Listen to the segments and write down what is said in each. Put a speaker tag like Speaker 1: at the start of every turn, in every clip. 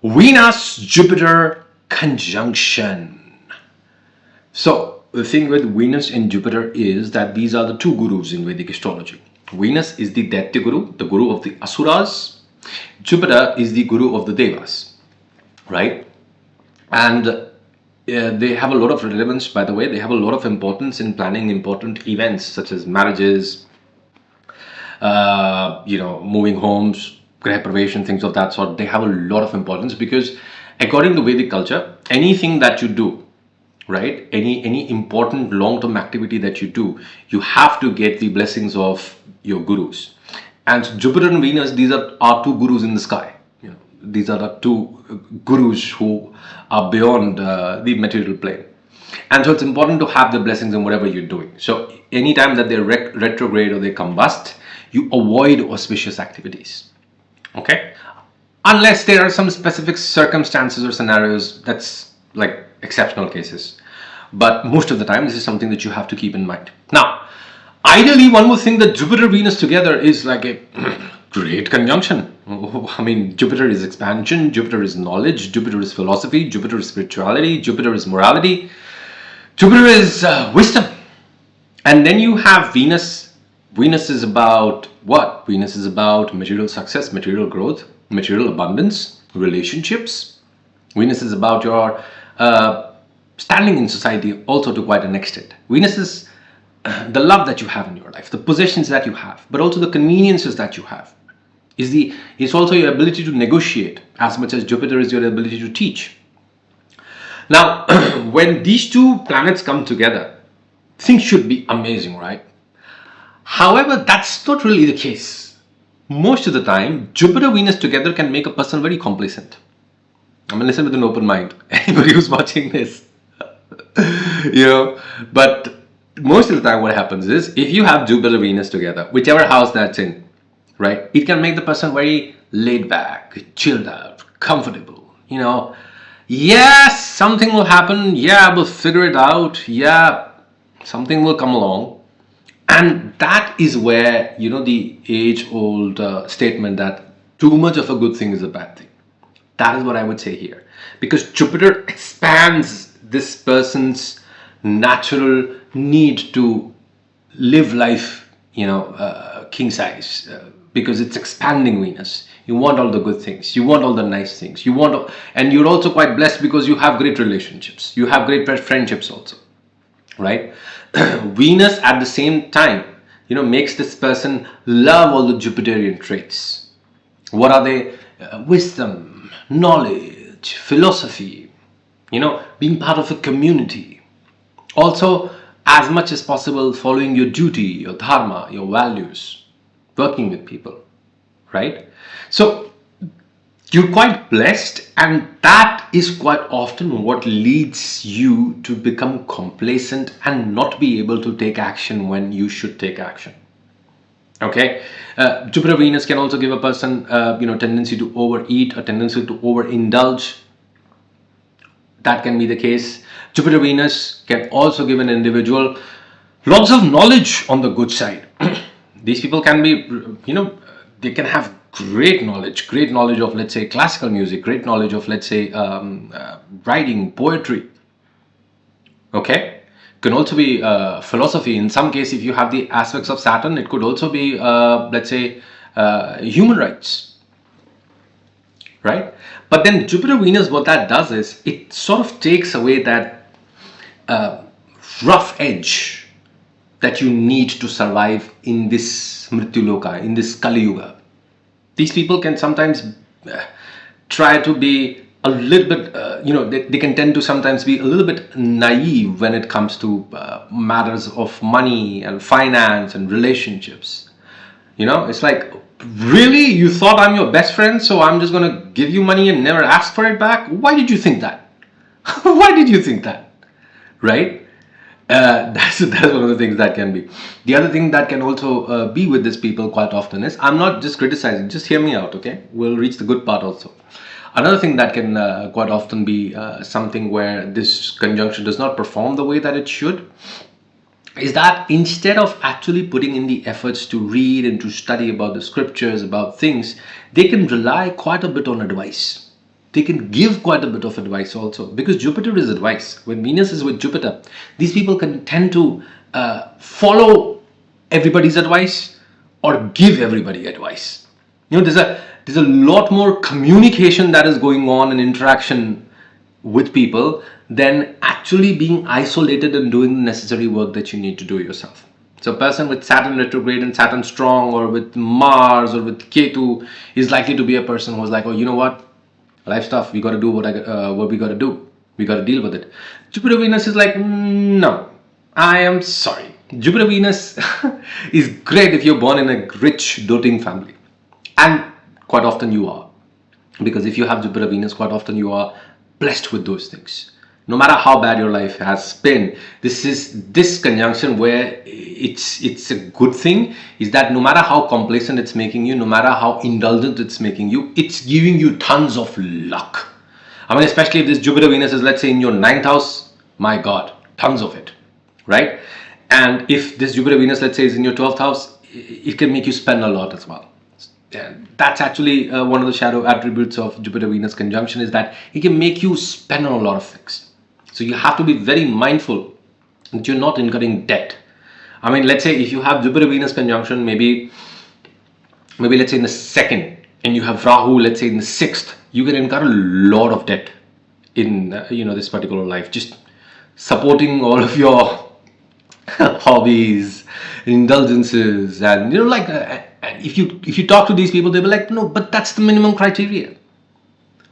Speaker 1: Venus-Jupiter conjunction. So the thing with Venus and Jupiter is that these are the two gurus in Vedic astrology. Venus is the Daitya guru, the guru of the Asuras. Jupiter is the guru of the Devas, right? And they have a lot of relevance, by the way. They have a lot of importance in planning important events such as marriages, moving homes, Griha Praveshan, things of that sort. They have a lot of importance because according to Vedic culture, anything that you do, right, any important long-term activity that you do, you have to get the blessings of your gurus. And Jupiter and Venus, these are two gurus in the sky. These are the two gurus who are beyond the material plane. And so it's important to have the blessings in whatever you're doing. So anytime that they're retrograde or they combust, you avoid auspicious activities. Okay? Unless there are some specific circumstances or scenarios, that's like exceptional cases. But most of the time, this is something that you have to keep in mind. Now, ideally, one would think that Jupiter-Venus together is like a great conjunction. I mean, Jupiter is expansion, Jupiter is knowledge, Jupiter is philosophy, Jupiter is spirituality, Jupiter is morality, Jupiter is wisdom. And then you have Venus. Venus is about what? Venus is about material success, material growth, material abundance, relationships. Venus is about your standing in society also to quite an extent. Venus is the love that you have in your life, the possessions that you have, but also the conveniences that you have. It's also your ability to negotiate as much as Jupiter is your ability to teach. Now, when these two planets come together, things should be amazing, right? However, that's not really the case. Most of the time, Jupiter-Venus together can make a person very complacent. I mean, listen with an open mind. Anybody who's watching this, but most of the time what happens is if you have Jupiter-Venus together, whichever house that's in, right, it can make the person very laid back, chilled out, comfortable. Yes, something will happen. Yeah, we'll figure it out. Yeah, something will come along. And that is where, the age-old statement that too much of a good thing is a bad thing. That is what I would say here. Because Jupiter expands this person's natural need to live life, king size. Because it's expanding Venus. You want all the good things. You want all the nice things. And you're also quite blessed because you have great relationships. You have great friendships also, right? Venus at the same time, makes this person love all the Jupiterian traits. What are they? Wisdom, knowledge, philosophy, being part of a community. Also, as much as possible, following your duty, your dharma, your values. Working with people, right? So you're quite blessed, and that is quite often what leads you to become complacent and not be able to take action when you should take action. Okay, Jupiter-Venus can also give a person, tendency to overeat, a tendency to overindulge. That can be the case. Jupiter-Venus can also give an individual lots of knowledge on the good side. These people can be, they can have great knowledge of, let's say, classical music, great knowledge of, let's say, writing, poetry. Okay? Can also be philosophy. In some case, if you have the aspects of Saturn, it could also be, let's say, human rights. Right? But then Jupiter-Venus, what that does is, it sort of takes away that rough edge that you need to survive in this Mrityu-loka, in this Kali Yuga. These people can sometimes try to be a little bit, they can tend to sometimes be a little bit naive when it comes to matters of money and finance and relationships. It's like, really? You thought I'm your best friend, so I'm just going to give you money and never ask for it back? Why did you think that? Why did you think that? Right? That's one of the things that can be. The other thing that can also be with these people quite often is, I'm not just criticizing, just hear me out, okay? We'll reach the good part also. Another thing that can quite often be something where this conjunction does not perform the way that it should is that instead of actually putting in the efforts to read and to study about the scriptures, about things, they can rely quite a bit on advice. they can give quite a bit of advice also, because Jupiter is advice. When Venus is with Jupiter, these people can tend to follow everybody's advice or give everybody advice. There's a lot more communication that is going on and interaction with people than actually being isolated and doing the necessary work that you need to do yourself. So a person with Saturn retrograde and Saturn strong, or with Mars or with Ketu, is likely to be a person who's like, oh, you know what? Life stuff, we got to do what we got to do. We got to deal with it. Jupiter Venus is like, no, I am sorry. Jupiter Venus is great if you're born in a rich, doting family. And quite often you are. Because if you have Jupiter Venus, quite often you are blessed with those things. No matter how bad your life has been, this conjunction where it's a good thing is that no matter how complacent it's making you, no matter how indulgent it's making you, it's giving you tons of luck. I mean, especially if this Jupiter Venus is, let's say, in your 9th house, my God, tons of it, right? And if this Jupiter Venus, let's say, is in your 12th house, it can make you spend a lot as well. And that's actually one of the shadow attributes of Jupiter Venus conjunction, is that it can make you spend on a lot of things. So you have to be very mindful that you're not incurring debt. I mean, let's say if you have Jupiter Venus conjunction, maybe let's say in the 2nd, and you have Rahu, let's say in the 6th, you can incur a lot of debt in this particular life, just supporting all of your hobbies, indulgences, and if you talk to these people, they'll be like, no, but that's the minimum criteria.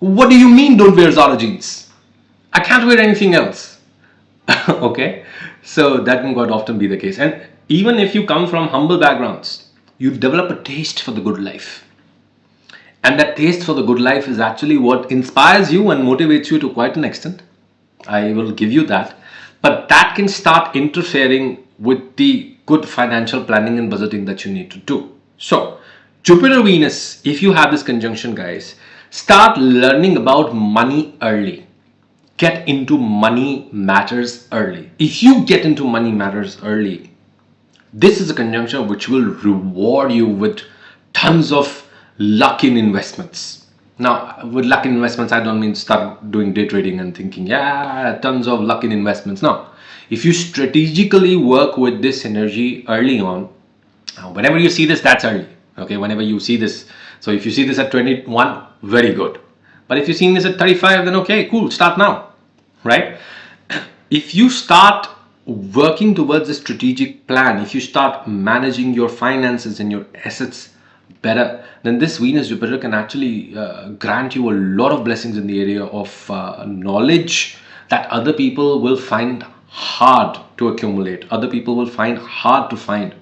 Speaker 1: What do you mean don't wear Zara jeans? I can't wear anything else. Okay, so that can quite often be the case. And even if you come from humble backgrounds, you develop a taste for the good life. And that taste for the good life is actually what inspires you and motivates you to quite an extent. I will give you that. But that can start interfering with the good financial planning and budgeting that you need to do. So, Jupiter Venus, if you have this conjunction, guys, start learning about money early. Get into money matters early. If you get into money matters early, this is a conjunction which will reward you with tons of luck in investments. Now, with luck in investments, I don't mean start doing day trading and thinking, yeah, tons of luck in investments. No. If you strategically work with this energy early on, whenever you see this, that's early. Okay, whenever you see this. So if you see this at 21, very good. But if you're seeing this at 35, then okay, cool, start now, right? If you start working towards a strategic plan, if you start managing your finances and your assets better, then this Venus Jupiter can actually grant you a lot of blessings in the area of knowledge that other people will find hard to accumulate, other people will find hard to find.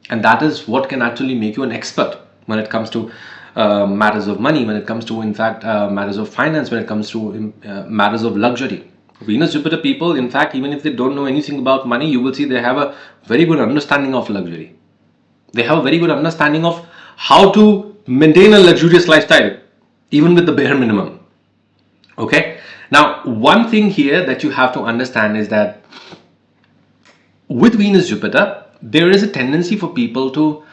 Speaker 1: And that is what can actually make you an expert when it comes to matters of money, when it comes to, in fact, matters of finance, when it comes to matters of luxury. Venus Jupiter people, in fact, even if they don't know anything about money, you will see they have a very good understanding of luxury. They have a very good understanding of how to maintain a luxurious lifestyle, even with the bare minimum. Okay. Now, one thing here that you have to understand is that with Venus Jupiter, there is a tendency for people to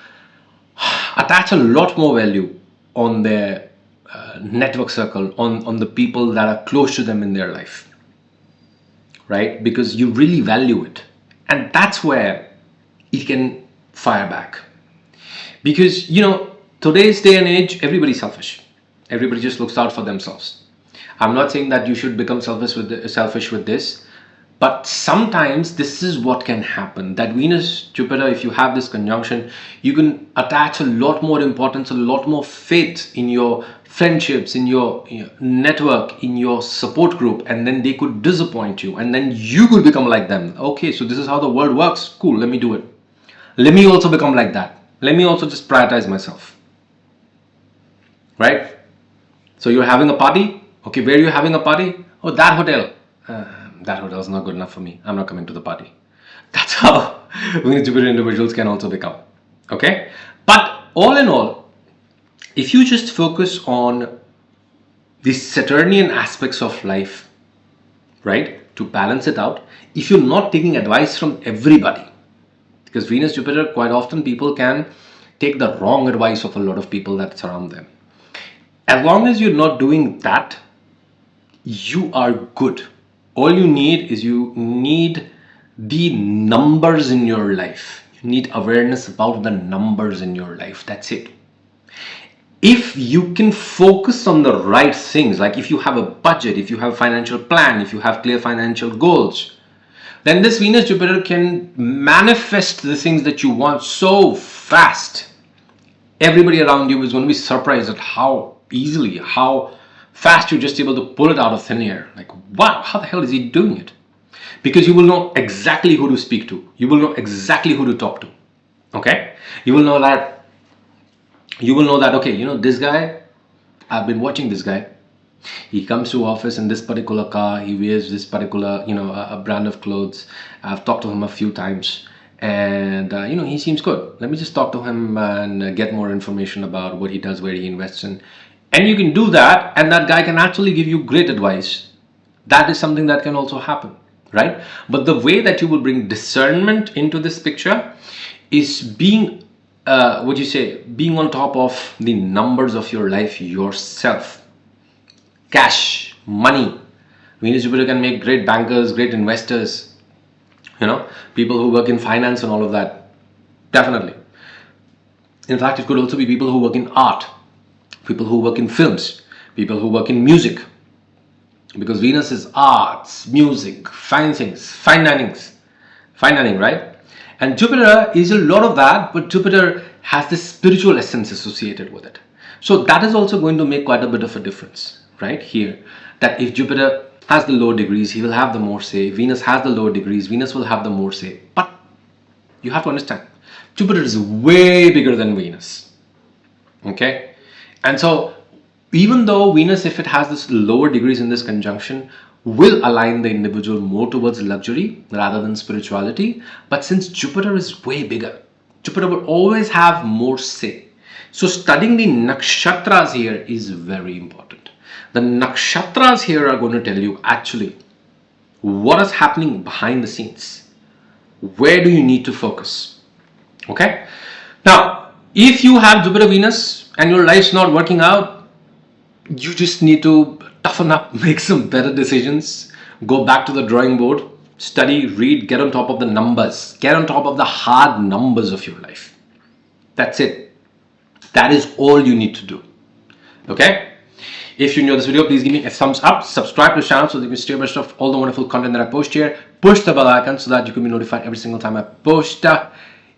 Speaker 1: attach a lot more value on their network circle, on the people that are close to them in their life, right? Because you really value it. And that's where it can fire back. Because, today's day and age, everybody's selfish. Everybody just looks out for themselves. I'm not saying that you should become selfish with this, but sometimes this is what can happen. That Venus Jupiter, if you have this conjunction, you can attach a lot more importance, a lot more faith in your friendships, in your network, in your support group, and then they could disappoint you, and then you could become like them. Okay, so this is how the world works. Cool, let me do it. Let me also become like that. Let me also just prioritize myself. Right? So you're having a party. Okay, where are you having a party? Oh, that hotel. That hotel is not good enough for me. I'm not coming to the party. That's how Venus Jupiter individuals can also become. Okay? But all in all, if you just focus on the Saturnian aspects of life, right, to balance it out, if you're not taking advice from everybody, because Venus Jupiter, quite often people can take the wrong advice of a lot of people that surround them. As long as you're not doing that, you are good. All you need is you need the numbers in your life. You need awareness about the numbers in your life. That's it. If you can focus on the right things, like if you have a budget, if you have a financial plan, if you have clear financial goals, then this Venus Jupiter can manifest the things that you want so fast. Everybody around you is going to be surprised at how easily, how fast you're just able to pull it out of thin air. Like, wow, how the hell is he doing it? Because you will know exactly who to speak to. You will know exactly who to talk to. Okay? You will know that, okay, you know, this guy, I've been watching this guy. He comes to office in this particular car. He wears this particular, a brand of clothes. I've talked to him a few times, and he seems good. Let me just talk to him and get more information about what he does, where he invests in. And you can do that, and that guy can actually give you great advice. That is something that can also happen, right? But the way that you will bring discernment into this picture is being being on top of the numbers of your life yourself. Cash, money. Venus Jupiter can make great bankers, great investors, people who work in finance and all of that. Definitely. In fact, it could also be people who work in art, people who work in films, people who work in music. Because Venus is arts, music, fine things, fine dining, right? And Jupiter is a lot of that, but Jupiter has this spiritual essence associated with it. So that is also going to make quite a bit of a difference, right? Here, that if Jupiter has the lower degrees, he will have the more say. Venus has the lower degrees, Venus will have the more say. But you have to understand, Jupiter is way bigger than Venus. Okay? And so, even though Venus, if it has this lower degrees in this conjunction, will align the individual more towards luxury rather than spirituality. But since Jupiter is way bigger, Jupiter will always have more say. So studying the nakshatras here is very important. The nakshatras here are going to tell you actually what is happening behind the scenes. Where do you need to focus? Okay? Now, if you have Jupiter Venus and your life's not working out, you just need to toughen up, make some better decisions, go back to the drawing board, study, read, get on top of the numbers, get on top of the hard numbers of your life. That's it. That is all you need to do. Okay? If you enjoyed this video, please give me a thumbs up, subscribe to the channel so that you can stay abreast of all the wonderful content that I post here. Push the bell icon so that you can be notified every single time I post.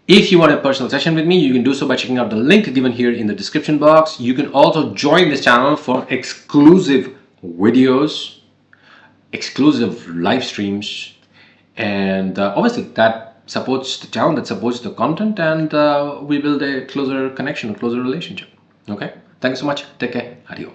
Speaker 1: If you want a personal session with me, you can do so by checking out the link given here in the description box. You can also join this channel for exclusive videos, exclusive live streams, and obviously that supports the channel, that supports the content, and we build a closer connection, a closer relationship. Okay? Thank you so much. Take care. Adios.